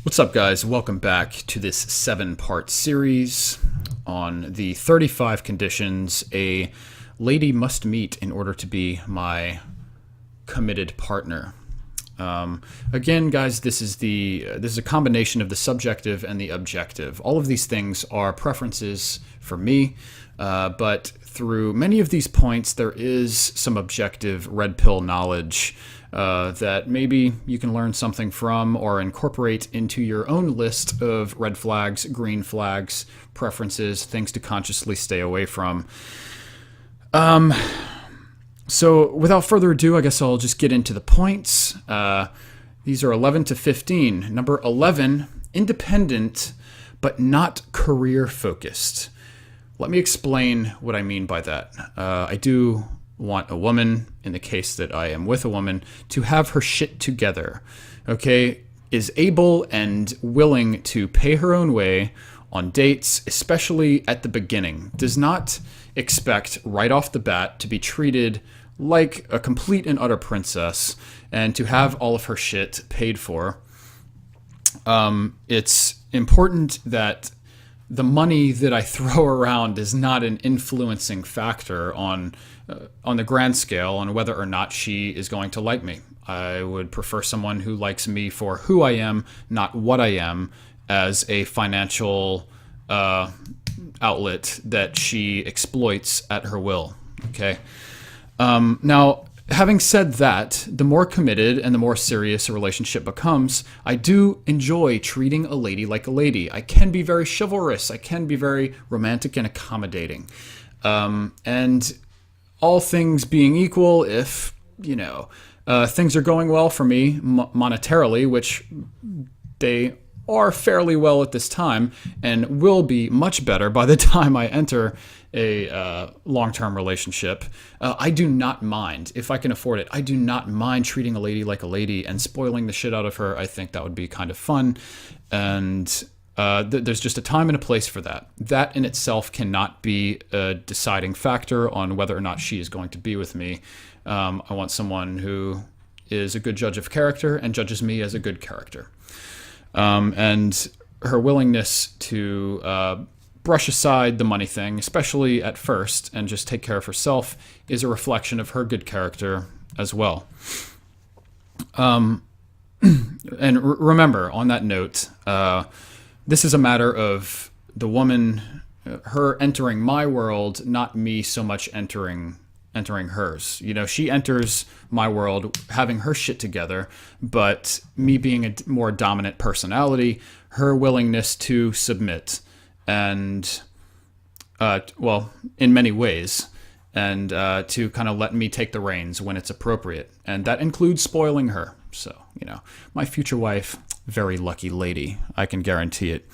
What's up, guys? Welcome back to this 7-part series on the 35 conditions a lady must meet in order to be my committed partner. Again, guys, this is a combination of the subjective and the objective. All of these things are preferences for me, but through many of these points, there is some objective red pill knowledge that maybe you can learn something from or incorporate into your own list of red flags, green flags, preferences, things to consciously stay away from. So without further ado, I guess I'll just get into the points. These are 11 to 15. Number 11, independent but not career focused. Let me explain what I mean by that. I do want a woman, in the case that I am with a woman, to have her shit together, okay? Is able and willing to pay her own way on dates, especially at the beginning. Does not expect right off the bat to be treated like a complete and utter princess and to have all of her shit paid for. It's important that the money that I throw around is not an influencing factor on the grand scale on whether or not she is going to like me. I would prefer someone who likes me for who I am, not what I am, as a financial outlet that she exploits at her will. Okay. Now, having said that, the more committed and the more serious a relationship becomes, I do enjoy treating a lady like a lady. I can be very chivalrous. I can be very romantic and accommodating. And all things being equal, if, things are going well for me monetarily, which they are fairly well at this time and will be much better by the time I enter a long-term relationship, I do not mind, if I can afford it, I do not mind treating a lady like a lady and spoiling the shit out of her. I think that would be kind of fun. And there's just a time and a place for that. That in itself cannot be a deciding factor on whether or not she is going to be with me. I want someone who is a good judge of character and judges me as a good character. And her willingness to brush aside the money thing, especially at first, and just take care of herself, is a reflection of her good character as well. And remember, on that note, this is a matter of the woman, her entering my world, not me so much entering hers. She enters my world having her shit together, but me being a more dominant personality, her willingness to submit and, in many ways, and to kind of let me take the reins when it's appropriate. And that includes spoiling her. So, my future wife, very lucky lady, I can guarantee it.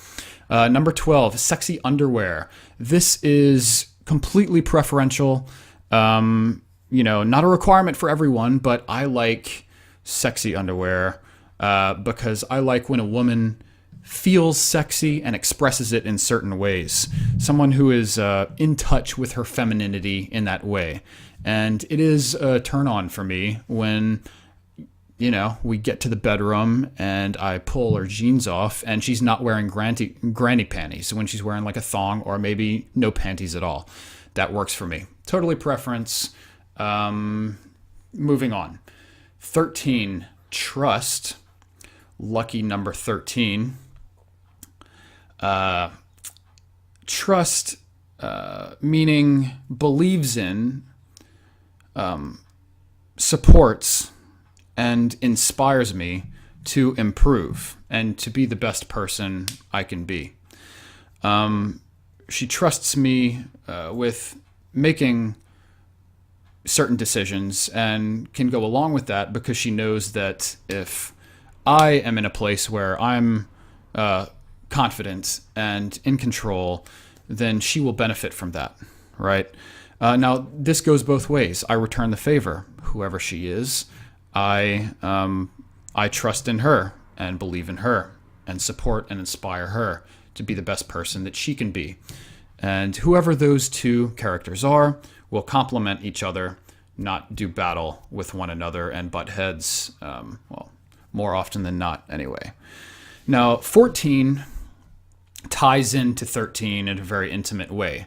Number 12, sexy underwear. This is completely preferential. Not a requirement for everyone, but I like sexy underwear because I like when a woman feels sexy and expresses it in certain ways. Someone who is in touch with her femininity in that way. And it is a turn on for me when, we get to the bedroom and I pull her jeans off and she's not wearing granny panties. When she's wearing like a thong or maybe no panties at all. That works for me. Totally preference. Moving on. 13, trust. Lucky number 13. Trust, meaning believes in, supports, and inspires me to improve and to be the best person I can be. She trusts me with making certain decisions and can go along with that because she knows that if I am in a place where I'm confident and in control, then she will benefit from that, right? Now, this goes both ways. I return the favor. Whoever she is, I trust in her and believe in her and support and inspire her to be the best person that she can be. And whoever those two characters are will complement each other, not do battle with one another and butt heads, more often than not anyway. Now, 14 ties into 13 in a very intimate way.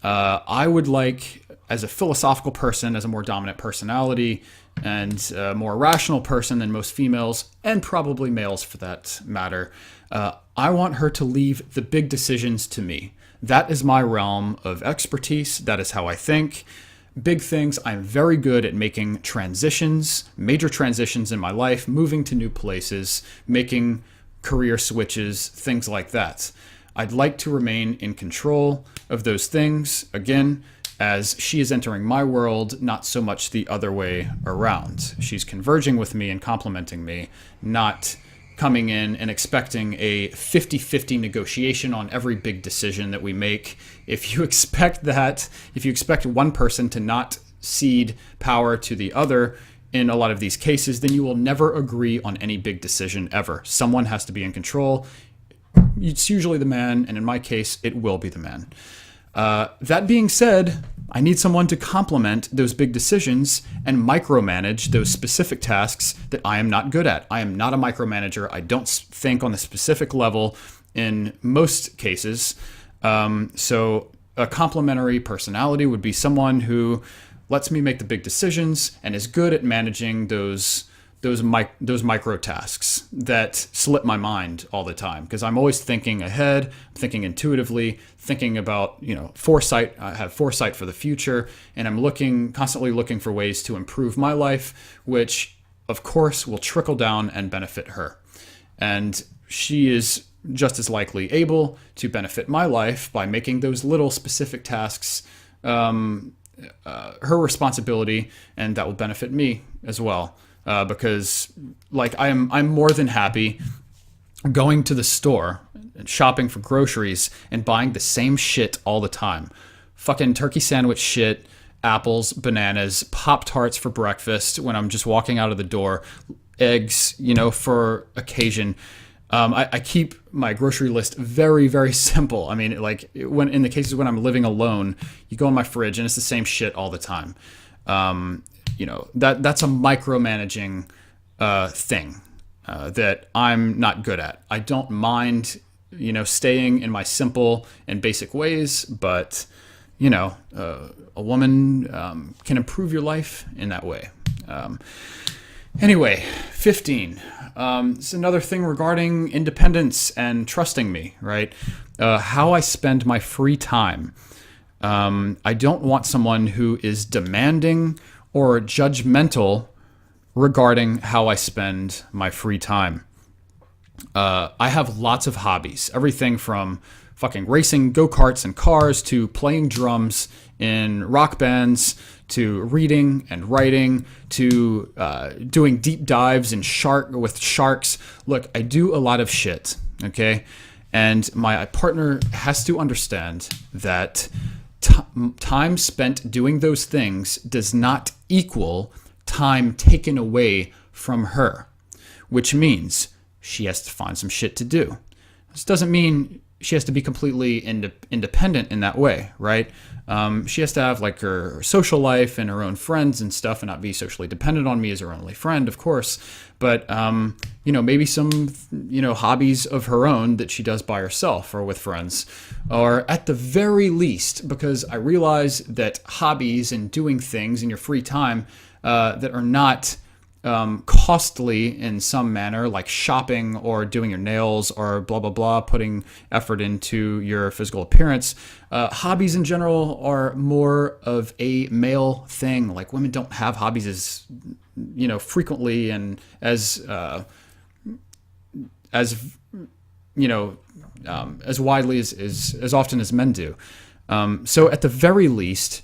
I would like, as a philosophical person, as a more dominant personality, and a more rational person than most females, and probably males for that matter, I want her to leave the big decisions to me. That is my realm of expertise. That is how I think. Big things, I'm very good at making transitions, major transitions in my life, moving to new places, making career switches, things like that. I'd like to remain in control of those things, again, as she is entering my world, not so much the other way around. She's converging with me and complementing me, not coming in and expecting a 50-50 negotiation on every big decision that we make. If you expect one person to not cede power to the other in a lot of these cases, then you will never agree on any big decision ever. Someone has to be in control. It's usually the man, and in my case, it will be the man. That being said, I need someone to complement those big decisions and micromanage those specific tasks that I am not good at. I am not a micromanager. I don't think on a specific level in most cases. So a complementary personality would be someone who lets me make the big decisions and is good at managing those micro tasks that slip my mind all the time, because I'm always thinking ahead, thinking intuitively, thinking about, foresight. I have foresight for the future, and I'm constantly looking for ways to improve my life, which of course will trickle down and benefit her. And she is just as likely able to benefit my life by making those little specific tasks her responsibility, and that will benefit me as well. Because I'm more than happy going to the store and shopping for groceries and buying the same shit all the time. Fucking turkey sandwich shit, apples, bananas, Pop-Tarts for breakfast when I'm just walking out of the door, eggs, for occasion. I keep my grocery list very, very simple. I mean, when in the cases when I'm living alone, you go in my fridge and it's the same shit all the time. That's a micromanaging thing that I'm not good at. I don't mind, staying in my simple and basic ways, but, a woman can improve your life in that way. Anyway, 15. It's another thing regarding independence and trusting me, right? How I spend my free time. I don't want someone who is demanding or judgmental regarding how I spend my free time. I have lots of hobbies, everything from fucking racing go-karts and cars to playing drums in rock bands to reading and writing to doing deep dives with sharks. Look, I do a lot of shit, okay? And my partner has to understand that time spent doing those things does not equal time taken away from her, which means she has to find some shit to do. This doesn't mean she has to be completely independent in that way, right? She has to have her social life and her own friends and stuff and not be socially dependent on me as her only friend, of course. But, maybe some, hobbies of her own that she does by herself or with friends. Or at the very least, because I realize that hobbies and doing things in your free time that are not costly in some manner, like shopping or doing your nails or blah, blah, blah, putting effort into your physical appearance. Hobbies in general are more of a male thing. Like women don't have hobbies as, frequently and as widely as often as men do. So at the very least,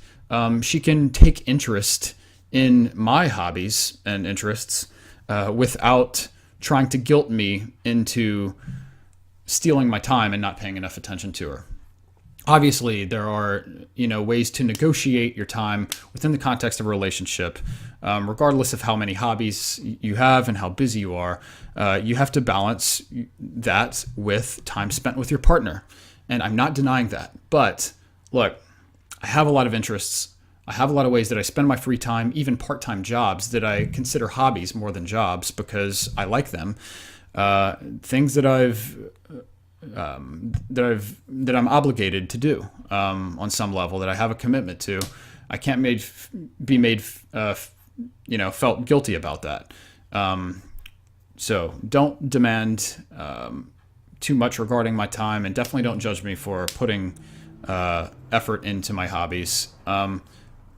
she can take interest in my hobbies and interests without trying to guilt me into stealing my time and not paying enough attention to her. Obviously, there are ways to negotiate your time within the context of a relationship, regardless of how many hobbies you have and how busy you are. You have to balance that with time spent with your partner, and I'm not denying that. But look, I have a lot of interests. I have a lot of ways that I spend my free time, even part-time jobs that I consider hobbies more than jobs because I like them. things that I'm obligated to do on some level, that I have a commitment to. I can't be made felt guilty about that. So don't demand too much regarding my time, and definitely don't judge me for putting effort into my hobbies. A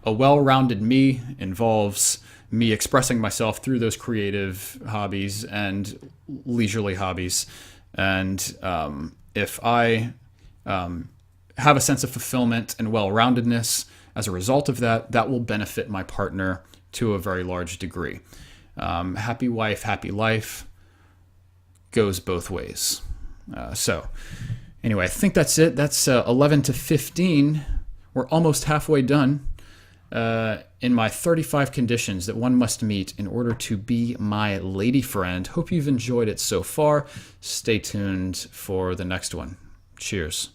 well-rounded me involves me expressing myself through those creative hobbies and leisurely hobbies. And if I have a sense of fulfillment and well-roundedness as a result of that, that will benefit my partner to a very large degree. Happy wife, happy life goes both ways. So anyway, I think that's it. That's 11 to 15. We're almost halfway done in my 35 conditions that one must meet in order to be my lady friend. Hope you've enjoyed it so far. Stay tuned for the next one. Cheers.